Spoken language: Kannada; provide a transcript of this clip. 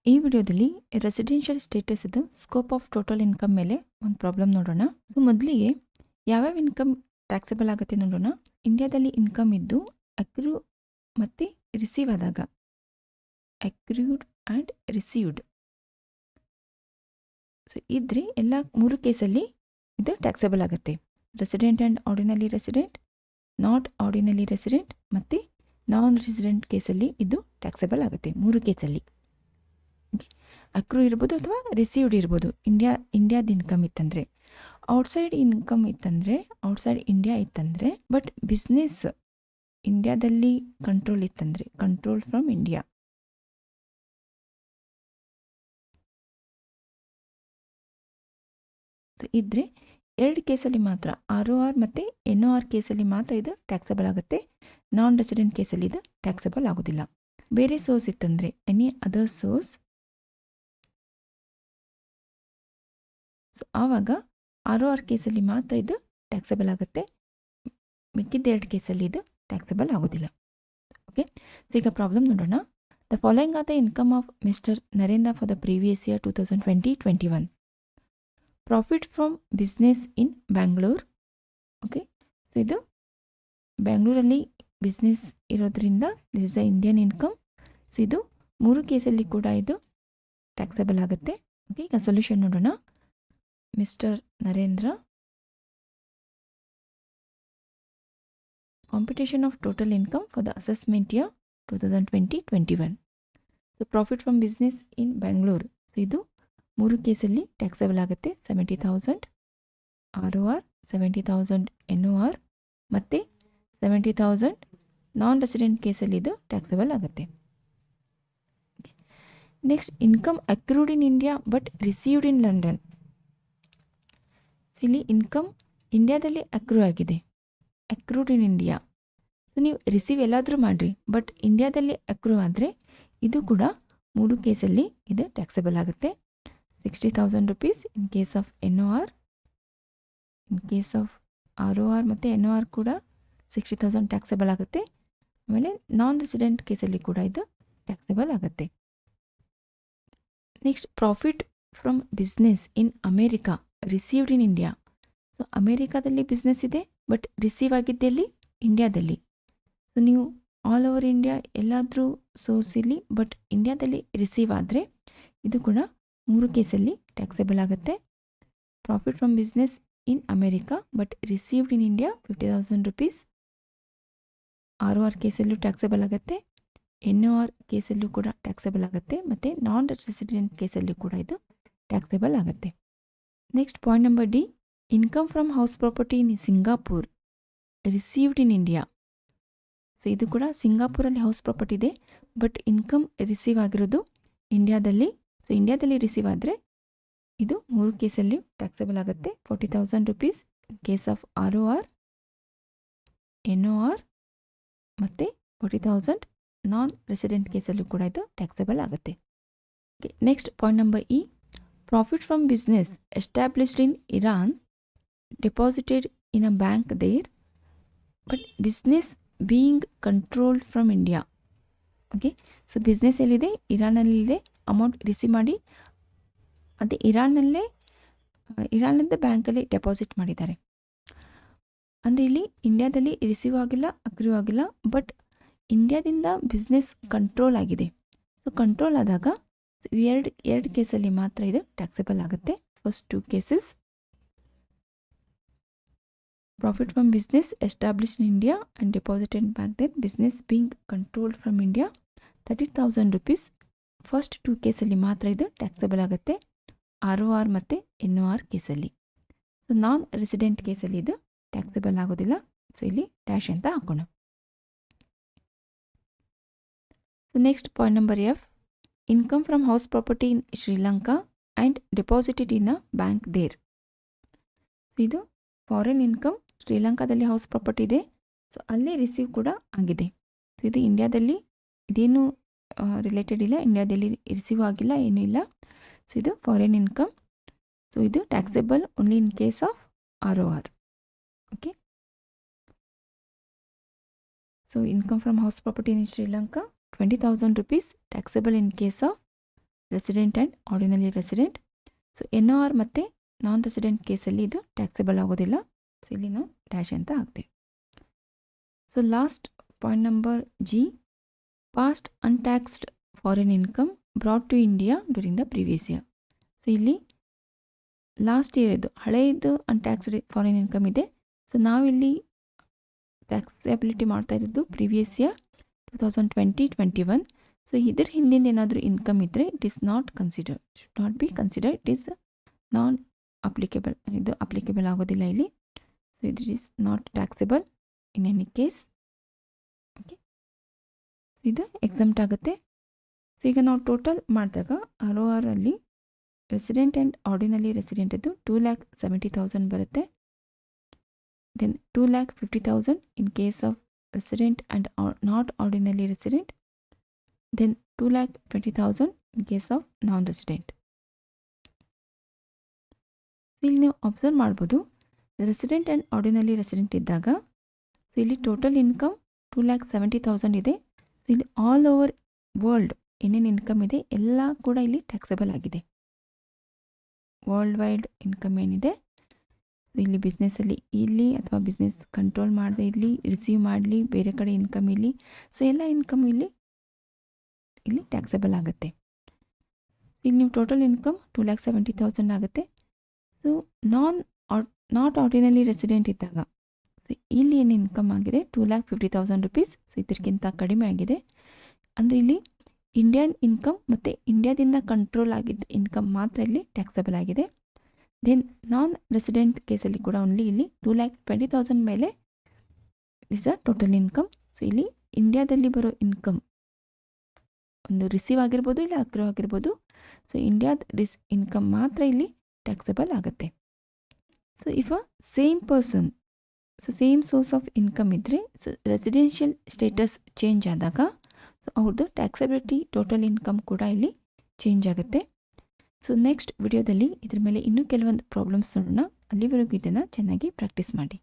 ಈ ವಿಡಿಯೋದಲ್ಲಿ ರೆಸಿಡೆನ್ಷಿಯಲ್ ಸ್ಟೇಟಸ್ ಇದು ಸ್ಕೋಪ್ ಆಫ್ ಟೋಟಲ್ ಇನ್ಕಮ್ ಮೇಲೆ ಒಂದು ಪ್ರಾಬ್ಲಮ್ ನೋಡೋಣ. ಸೊ ಮೊದಲಿಗೆ ಯಾವ್ಯಾವ ಇನ್ಕಮ್ ಟ್ಯಾಕ್ಸಬಲ್ ಆಗುತ್ತೆ ನೋಡೋಣ. ಇಂಡಿಯಾದಲ್ಲಿ ಇನ್ಕಮ್ ಇದ್ದು ಅಕ್ರೂ ಮತ್ತು ರಿಸೀವ್ ಆದಾಗ, ಅಕ್ರೂಡ್ ಆ್ಯಂಡ್ ರಿಸೀವ್ಡ್, ಸೊ ಇದ್ರೆ ಎಲ್ಲ ಮೂರು ಕೇಸಲ್ಲಿ ಇದು ಟ್ಯಾಕ್ಸಬಲ್ ಆಗುತ್ತೆ. Resident and ordinary resident, not ordinary resident ಮತ್ತು ನಾನ್ ರೆಸಿಡೆಂಟ್ ಕೇಸಲ್ಲಿ ಇದು ಟ್ಯಾಕ್ಸಬಲ್ ಆಗುತ್ತೆ. ಮೂರು ಕೇಸಲ್ಲಿ ಅಕ್ರೂ ಇರ್ಬೋದು ಅಥವಾ ರಿಸೀವ್ಡ್ ಇರ್ಬೋದು. ಇಂಡಿಯಾದ ಇನ್ಕಮ್ ಇತ್ತಂದರೆ, ಔಟ್ಸೈಡ್ ಇನ್ಕಮ್ ಇತ್ತಂದರೆ, ಔಟ್ಸೈಡ್ ಇಂಡಿಯಾ ಇತ್ತಂದರೆ, ಬಟ್ ಬಿಸ್ನೆಸ್ ಇಂಡಿಯಾದಲ್ಲಿ ಕಂಟ್ರೋಲ್ ಇತ್ತಂದರೆ, ಕಂಟ್ರೋಲ್ ಫ್ರಮ್ ಇಂಡಿಯಾ, ಸೊ ಇದ್ರೆ ಎರಡು ಕೇಸಲ್ಲಿ ಮಾತ್ರ, ROR ಮತ್ತು NOR ಕೇಸಲ್ಲಿ ಮಾತ್ರ ಇದು ಟ್ಯಾಕ್ಸಬಲ್ ಆಗುತ್ತೆ. ನಾನ್ ರೆಸಿಡೆಂಟ್ ಕೇಸಲ್ಲಿ ಇದು ಟ್ಯಾಕ್ಸಬಲ್ ಆಗೋದಿಲ್ಲ. ಬೇರೆ ಸೋರ್ಸ್ ಇತ್ತಂದರೆ, ಎನಿ ಅದರ್ ಸೋರ್ಸ್, ಸೊ ಆವಾಗ ROR ಕೇಸಲ್ಲಿ ಮಾತ್ರ ಇದು ಟ್ಯಾಕ್ಸಬಲ್ ಆಗುತ್ತೆ. ಮಿಕ್ಕಿದ ಎರಡು ಕೇಸಲ್ಲಿ ಇದು ಟ್ಯಾಕ್ಸಬಲ್ ಆಗೋದಿಲ್ಲ. ಓಕೆ, ಸೊ ಈಗ ಪ್ರಾಬ್ಲಮ್ ನೋಡೋಣ. The following are the income of mister Narendra for the previous year 2020-21. Profit from business in Bangalore. Okay, so ಇದು ಬ್ಯಾಂಗ್ಳೂರಲ್ಲಿ ಬಿಸ್ನೆಸ್ ಇರೋದ್ರಿಂದ this is the Indian income. So ಇದು ಮೂರು ಕೇಸಲ್ಲಿ ಕೂಡ ಇದು ಟ್ಯಾಕ್ಸಬಲ್ ಆಗುತ್ತೆ. ಓಕೆ, ಈಗ ಸೊಲ್ಯೂಷನ್ ನೋಡೋಣ. Mister Narendra, computation of total income for the assessment year 2020-21. So profit from business in Bangalore, so ಇದು ಮೂರು ಕೇಸಲ್ಲಿ ಟ್ಯಾಕ್ಸಬಲ್ ಆಗುತ್ತೆ. 70,000 ROR, 70,000 NOR ಮತ್ತು 70,000 ನಾನ್ ರೆಸಿಡೆಂಟ್ ಕೇಸಲ್ಲಿ ಇದು ಟ್ಯಾಕ್ಸಬಲ್ ಆಗುತ್ತೆ. Next, income accrued in India but received in London. So ಇಲ್ಲಿ ಇನ್ಕಮ್ ಇಂಡಿಯಾದಲ್ಲಿ ಅಕ್ರೂ ಆಗಿದೆ, ಅಕ್ರೂಡ್ ಇನ್ ಇಂಡಿಯಾ. ಸೊ ನೀವು ರಿಸೀವ್ ಎಲ್ಲಾದರೂ ಮಾಡಿರಿ, ಬಟ್ ಇಂಡಿಯಾದಲ್ಲಿ ಅಕ್ರೂ ಆದರೆ ಇದು ಕೂಡ ಮೂರು ಕೇಸಲ್ಲಿ ಇದು ಟ್ಯಾಕ್ಸಬಲ್ ಆಗುತ್ತೆ. 60,000 rupees in case of NOR, in case of ROR ಮತ್ತು NOR ಕೂಡ 60,000 ಟ್ಯಾಕ್ಸಬಲ್ ಆಗುತ್ತೆ. ಆಮೇಲೆ ನಾನ್ ರೆಸಿಡೆಂಟ್ ಕೇಸಲ್ಲಿ ಕೂಡ ಇದು ಟ್ಯಾಕ್ಸಬಲ್ ಆಗುತ್ತೆ. Next, profit from business in America received in India. So ಅಮೇರಿಕಾದಲ್ಲಿ ಬಿಸ್ನೆಸ್ ಇದೆ, ಬಟ್ ರಿಸೀವ್ ಆಗಿದ್ದೆಲ್ಲಿ ಇಂಡಿಯಾದಲ್ಲಿ. ಸೊ ನೀವು ಆಲ್ ಓವರ್ ಇಂಡಿಯಾ ಎಲ್ಲಾದರೂ ಸೋರ್ಸ್ ಇಲ್ಲಿ, ಬಟ್ ಇಂಡಿಯಾದಲ್ಲಿ ರಿಸೀವ್ ಆದರೆ ಇದು ಕೂಡ ಮೂರು ಕೇಸಲ್ಲಿ ಟ್ಯಾಕ್ಸಬಲ್ ಆಗುತ್ತೆ. Profit from business in America but received in India 50,000 rupees. ROR ಕೇಸಲ್ಲೂ ಟ್ಯಾಕ್ಸಬಲ್ ಆಗುತ್ತೆ, NOR ಕೇಸಲ್ಲೂ ಕೂಡ ಟ್ಯಾಕ್ಸಬಲ್ ಆಗುತ್ತೆ ಮತ್ತು ನಾನ್ ರೆಸಿಡೆಂಟ್ ಕೇಸಲ್ಲೂ ಕೂಡ ಇದು ಟ್ಯಾಕ್ಸಬಲ್ ಆಗುತ್ತೆ. Next, point number D, income from house property in Singapore received in India. So ಇದು ಕೂಡ ಸಿಂಗಾಪುರಲ್ಲಿ ಹೌಸ್ ಪ್ರಾಪರ್ಟಿ ಇದೆ, ಬಟ್ ಇನ್ಕಮ್ ರಿಸೀವ್ ಆಗಿರೋದು ಇಂಡಿಯಾದಲ್ಲಿ. ಸೊ ಇಂಡಿಯಾದಲ್ಲಿ ರಿಸೀವ್ ಆದರೆ ಇದು ಮೂರು ಕೇಸಲ್ಲಿ ಟ್ಯಾಕ್ಸಬಲ್ ಆಗುತ್ತೆ. 40,000 rupees in case of ROR, NOR ಮತ್ತು 40,000 ನಾನ್ ರೆಸಿಡೆಂಟ್ ಕೇಸಲ್ಲೂ ಕೂಡ ಇದು ಟ್ಯಾಕ್ಸಬಲ್ ಆಗುತ್ತೆ. Okay, next point number E, profit from business established in Iran deposited in a bank there but business being controlled from India. Okay, so business ಎಲ್ಲಿದೆ, ಇರಾನಲ್ಲಿದೆ, ಅಮೌಂಟ್ ರಿಸೀವ್ ಮಾಡಿ ಅದು ಇರಾನದ ಬ್ಯಾಂಕಲ್ಲಿ ಡೆಪಾಸಿಟ್ ಮಾಡಿದ್ದಾರೆ. ಅಂದರೆ ಇಲ್ಲಿ ಇಂಡಿಯಾದಲ್ಲಿ ರಿಸೀವ್ ಆಗಿಲ್ಲ, ಅಕ್ರೂ ಆಗಿಲ್ಲ, ಬಟ್ ಇಂಡಿಯಾದಿಂದ ಬಿಸ್ನೆಸ್ ಕಂಟ್ರೋಲ್ ಆಗಿದೆ. ಸೊ ಕಂಟ್ರೋಲ್ ಆದಾಗ ಎರಡು ಕೇಸಲ್ಲಿ ಮಾತ್ರ ಇದು ಟ್ಯಾಕ್ಸಬಲ್ ಆಗುತ್ತೆ. First two cases, profit from business established in India and deposited bank then business being controlled from India 30,000 rupees. First two ಕೇಸಲ್ಲಿ ಮಾತ್ರ ಇದು ಟ್ಯಾಕ್ಸಬಲ್ ಆಗುತ್ತೆ, ROR ಮತ್ತು NOR ಕೇಸಲ್ಲಿ. ಸೊ ನಾನ್ ರೆಸಿಡೆಂಟ್ ಕೇಸಲ್ಲಿ ಇದು ಟ್ಯಾಕ್ಸಬಲ್ ಆಗೋದಿಲ್ಲ. ಸೊ ಇಲ್ಲಿ ಡ್ಯಾಶ್ ಅಂತ ಹಾಕೋಣ. So next, point number F, income from house property in Sri Lanka and deposited in a bank there. So ಇದು ಫಾರಿನ್ ಇನ್ಕಮ್, ಶ್ರೀಲಂಕಾದಲ್ಲಿ ಹೌಸ್ ಪ್ರಾಪರ್ಟಿ ಇದೆ, ಸೊ ಅಲ್ಲಿ ರಿಸೀವ್ ಕೂಡ ಆಗಿದೆ. ಸೊ ಇದು ಇಂಡಿಯಾದಲ್ಲಿ ಇದೇನು ರಿಲೇಟೆಡ್ ಇಲ್ಲ, ಇಂಡಿಯಾದಲ್ಲಿ ರಿಸೀವ್ ಆಗಿಲ್ಲ, ಏನೂ ಇಲ್ಲ. ಸೊ ಇದು ಫಾರಿನ್ ಇನ್ಕಮ್. ಸೊ ಇದು taxable only in case of ROR. Okay, so income from house property in Sri Lanka 20,000 rupees taxable in case of resident and ordinary resident. So NOR ಮತ್ತು ನಾನ್ ರೆಸಿಡೆಂಟ್ ಕೇಸಲ್ಲಿ ಇದು ಟ್ಯಾಕ್ಸೇಬಲ್ ಆಗೋದಿಲ್ಲ. ಸೊ ಇಲ್ಲಿ ನಾವು ಡ್ಯಾಶ್ ಅಂತ ಹಾಕ್ತೇವೆ. So last point number G, past untaxed foreign income brought to India during the previous year. So ಇಲ್ಲಿ ಲಾಸ್ಟ್ ಇಯರ್ ಇದು ಹಳೆಯದು ಅನ್ಟ್ಯಾಕ್ಸ್ಡ್ ಫಾರಿನ್ ಇನ್ಕಮ್ ಇದೆ. ಸೊ ನಾವಿಲ್ಲಿ ಟ್ಯಾಕ್ಸಬಿಲಿಟಿ ಮಾಡ್ತಾ ಇರೋದು ಪ್ರೀವಿಯಸ್ ಇಯರ್ 2020-21. ಸೊ ಇದ್ರ ಹಿಂದಿಂದ ಏನಾದರೂ ಇನ್ಕಮ್ ಇದ್ದರೆ it is not consider, should not be consider, it is non applicable, ಇದು ಅಪ್ಲಿಕೇಬಲ್ ಆಗೋದಿಲ್ಲ ಇಲ್ಲಿ. So it is not taxable in any case. Okay, ಇದು ಎಕ್ಸಮ್ಟ್ ಆಗುತ್ತೆ. ಸೊ ಈಗ ನಾವು ಟೋಟಲ್ ಮಾಡಿದಾಗ ROR ಅಲ್ಲಿ ರೆಸಿಡೆಂಟ್ ಆ್ಯಂಡ್ ಆರ್ಡಿನರಿ ರೆಸಿಡೆಂಟದ್ದು 2,70,000 ಬರುತ್ತೆ. Then 2,50,000 in case of resident and not ordinary resident. Then 2,20,000 in case of non resident. ಇಲ್ಲಿ ನೀವು ಅಬ್ಸರ್ವ್ ಮಾಡ್ಬೋದು, ರೆಸಿಡೆಂಟ್ ಆ್ಯಂಡ್ ಆರ್ಡಿನರಿ ರೆಸಿಡೆಂಟ್ ಇದ್ದಾಗ ಸೊ ಇಲ್ಲಿ ಟೋಟಲ್ ಇನ್ಕಮ್ 2,70,000 ಇದೆ. ಸೊ ಇಲ್ಲಿ ಆಲ್ ಓವರ್ ವರ್ಲ್ಡ್ ಏನೇನು ಇನ್ಕಮ್ ಇದೆ ಎಲ್ಲ ಕೂಡ ಇಲ್ಲಿ ಟ್ಯಾಕ್ಸೇಬಲ್ ಆಗಿದೆ. ವರ್ಲ್ಡ್ ವೈಡ್ ಇನ್ಕಮ್ ಏನಿದೆ, ಸೊ ಇಲ್ಲಿ ಬಿಸ್ನೆಸ್ಸಲ್ಲಿ ಇಲ್ಲಿ ಅಥವಾ ಬಿಸ್ನೆಸ್ ಕಂಟ್ರೋಲ್ ಮಾಡದೆ ಇರಲಿ, ರಿಸೀವ್ ಮಾಡಲಿ, ಬೇರೆ ಕಡೆ ಇನ್ಕಮ್ ಇಲ್ಲಿ, ಸೊ ಎಲ್ಲ ಇನ್ಕಮ್ ಇಲ್ಲಿ ಟ್ಯಾಕ್ಸೇಬಲ್ ಆಗುತ್ತೆ. ಇಲ್ಲಿ ನೀವು ಟೋಟಲ್ ಇನ್ಕಮ್ 2,70,000 ಆಗುತ್ತೆ. ಸೊ ನಾಟ್ ಆರ್ಡಿನರಿ ರೆಸಿಡೆಂಟ್ ಇದ್ದಾಗ ಸೊ ಇಲ್ಲಿ ಏನು ಇನ್ಕಮ್ ಆಗಿದೆ 2,50,000 ರುಪೀಸ್. ಸೊ ಇದಕ್ಕಿಂತ ಕಡಿಮೆ ಆಗಿದೆ. ಅಂದರೆ ಇಲ್ಲಿ ಇಂಡಿಯನ್ ಇನ್ಕಮ್ ಮತ್ತು ಇಂಡಿಯಾದಿಂದ ಕಂಟ್ರೋಲ್ ಆಗಿದ್ದ ಇನ್ಕಮ್ ಮಾತ್ರ ಇಲ್ಲಿ ಟ್ಯಾಕ್ಸಬಲ್ ಆಗಿದೆ. ದೆನ್ ನಾನ್ ರೆಸಿಡೆಂಟ್ ಕೇಸಲ್ಲಿ ಕೂಡ ಓನ್ಲಿ ಇಲ್ಲಿ 2,20,000 ಮೇಲೆ is a total income. So ಇಲ್ಲಿ ಇಂಡಿಯಾದಲ್ಲಿ ಬರೋ ಇನ್ಕಮ್ ಒಂದು ರಿಸೀವ್ ಆಗಿರ್ಬೋದು, ಇಲ್ಲ ಅಕ್ರೋ ಆಗಿರ್ಬೋದು. ಸೊ ಇಂಡಿಯಾದ ಇನ್ಕಮ್ ಮಾತ್ರ ಇಲ್ಲಿ ಟ್ಯಾಕ್ಸಬಲ್ ಆಗುತ್ತೆ. So if a same person, so same source of income ಇದ್ದರೆ, ಸೊ ರೆಸಿಡೆನ್ಷಿಯಲ್ ಸ್ಟೇಟಸ್ ಚೇಂಜ್ ಆದಾಗ ಸೊ ಅವ್ರದ್ದು ಟ್ಯಾಕ್ಸಬಿಲಿಟಿ ಟೋಟಲ್ ಇನ್ಕಮ್ ಕೂಡ ಇಲ್ಲಿ ಚೇಂಜ್ ಆಗುತ್ತೆ. ಸೊ ನೆಕ್ಸ್ಟ್ ವಿಡಿಯೋದಲ್ಲಿ ಇದ್ರ ಮೇಲೆ ಇನ್ನೂ ಕೆಲವೊಂದು ಪ್ರಾಬ್ಲಮ್ಸ್ ನೋಡೋಣ. ಅಲ್ಲಿವರೆಗೂ ಇದನ್ನು ಚೆನ್ನಾಗಿ ಪ್ರಾಕ್ಟೀಸ್ ಮಾಡಿ.